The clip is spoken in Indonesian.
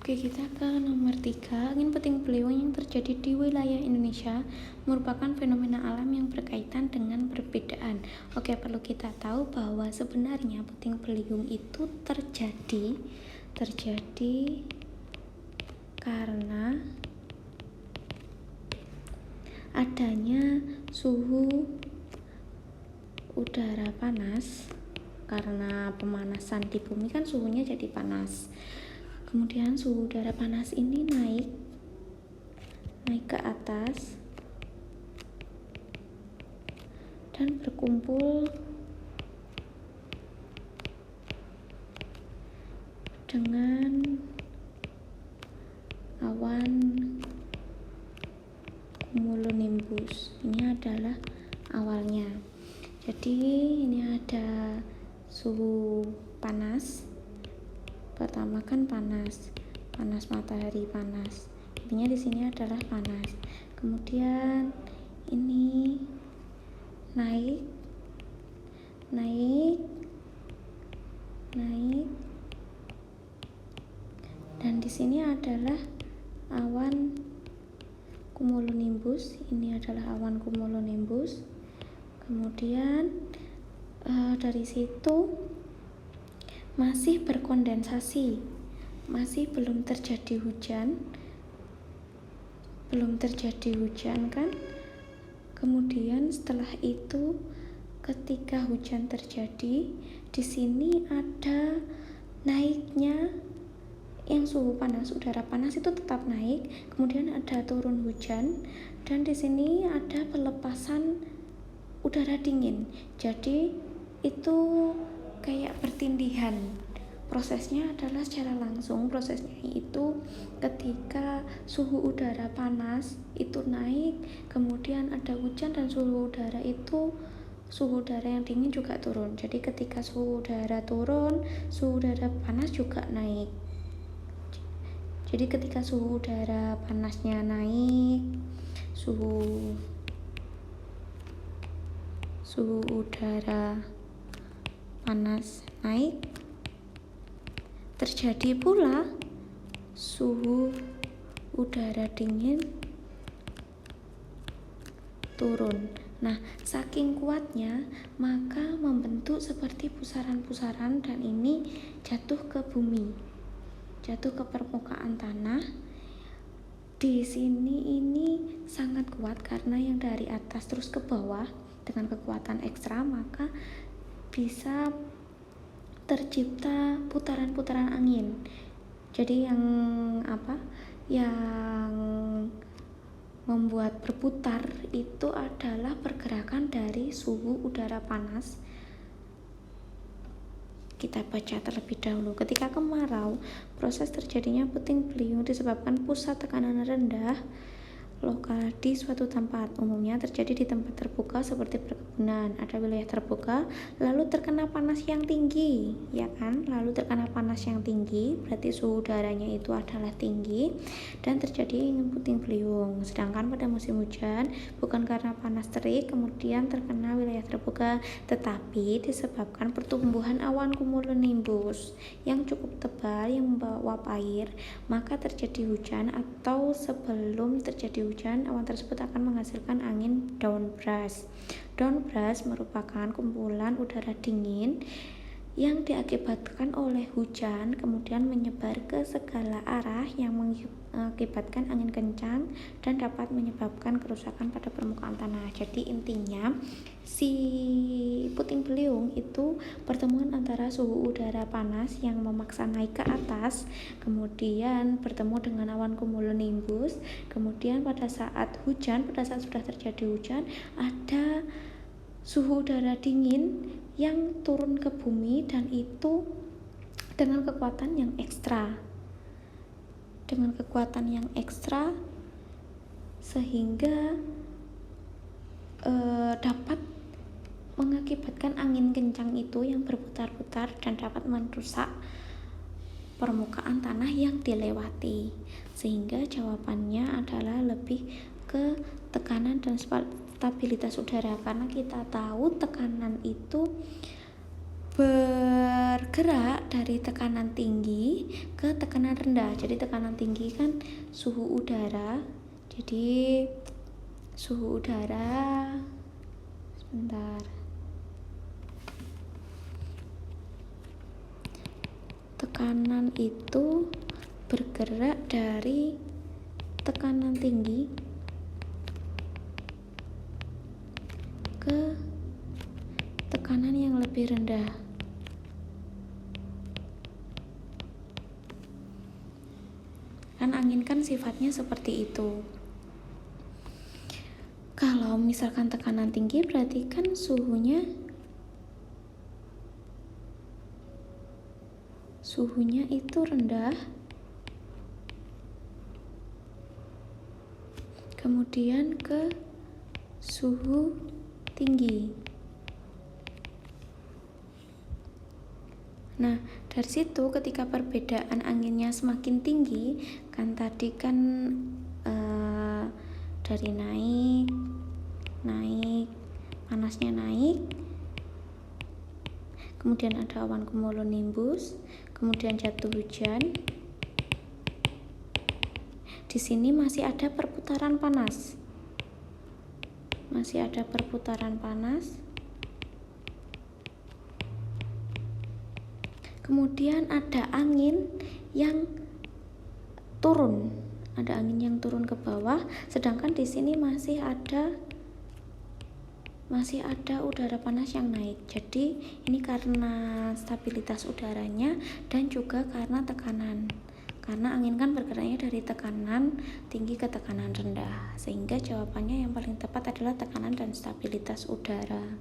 Oke, kita ke nomor 3. Angin puting beliung yang terjadi di wilayah Indonesia merupakan fenomena alam yang berkaitan dengan perbedaan. Oke, perlu kita tahu bahwa sebenarnya puting beliung itu terjadi karena adanya suhu udara panas. Karena pemanasan di bumi kan suhunya jadi panas. Kemudian suhu udara panas ini naik ke atas dan berkumpul dengan awan cumulonimbus. Ini adalah awalnya. Jadi ini ada suhu panas. Pertama kan panas matahari panas. Intinya di sini adalah panas. Kemudian ini naik dan di sini adalah awan cumulonimbus. Ini adalah awan cumulonimbus. Kemudian dari situ masih berkondensasi, masih belum terjadi hujan kan. Kemudian setelah itu ketika hujan terjadi, di sini ada naiknya yang suhu panas, udara panas itu tetap naik, kemudian ada turun hujan, dan di sini ada pelepasan udara dingin. Jadi itu kayak pertindihan. Prosesnya adalah secara langsung. Prosesnya itu ketika suhu udara panas itu naik, kemudian ada hujan, dan suhu udara yang dingin juga turun. Jadi ketika suhu udara turun, suhu udara panas juga naik. Jadi ketika suhu udara panasnya naik, suhu udara panas naik, terjadi pula suhu udara dingin turun. Nah, saking kuatnya maka membentuk seperti pusaran-pusaran, dan ini jatuh ke bumi, jatuh ke permukaan tanah. Di sini ini sangat kuat karena yang dari atas terus ke bawah dengan kekuatan ekstra, maka bisa tercipta putaran-putaran angin. Jadi yang membuat berputar itu adalah pergerakan dari suhu udara panas. Kita baca terlebih dahulu. Ketika kemarau, proses terjadinya puting beliung disebabkan pusat tekanan rendah lokal di suatu tempat. Umumnya terjadi di tempat terbuka seperti perkebunan. Ada wilayah terbuka, lalu terkena panas yang tinggi, ya kan? Lalu terkena panas yang tinggi, berarti suhu udaranya itu adalah tinggi, dan terjadi angin puting beliung. Sedangkan pada musim hujan, bukan karena panas terik kemudian terkena wilayah terbuka, tetapi disebabkan pertumbuhan awan cumulonimbus yang cukup tebal yang membawa air, maka terjadi hujan, atau sebelum terjadi hujan, awan tersebut akan menghasilkan angin downburst. Downburst merupakan kumpulan udara dingin yang diakibatkan oleh hujan kemudian menyebar ke segala arah yang mengakibatkan angin kencang dan dapat menyebabkan kerusakan pada permukaan tanah. Jadi intinya si puting beliung itu pertemuan antara suhu udara panas yang memaksa naik ke atas, kemudian bertemu dengan awan cumulonimbus, kemudian pada saat sudah terjadi hujan, ada suhu udara dingin yang turun ke bumi, dan itu dengan kekuatan yang ekstra sehingga dapat mengakibatkan angin kencang itu yang berputar-putar dan dapat merusak permukaan tanah yang dilewati. Sehingga jawabannya adalah lebih ke tekanan dan stabilitas udara, karena kita tahu tekanan itu bergerak dari tekanan tinggi ke tekanan rendah. Jadi tekanan tinggi kan suhu udara. Jadi suhu udara, sebentar. Tekanan itu bergerak dari tekanan tinggi ke tekanan yang lebih rendah. Kan angin kan sifatnya seperti itu. Kalau misalkan tekanan tinggi berarti kan suhunya itu rendah. Kemudian ke suhu tinggi. Nah, dari situ ketika perbedaan anginnya semakin tinggi, kan tadi kan dari naik, panasnya naik, kemudian ada awan cumulonimbus, kemudian jatuh hujan. Di sini masih ada perputaran panas. Kemudian ada angin yang turun. Ada angin yang turun ke bawah, sedangkan di sini masih ada udara panas yang naik. Jadi ini karena stabilitas udaranya dan juga karena tekanan. Karena angin kan bergeraknya dari tekanan tinggi ke tekanan rendah, sehingga jawabannya yang paling tepat adalah tekanan dan stabilitas udara.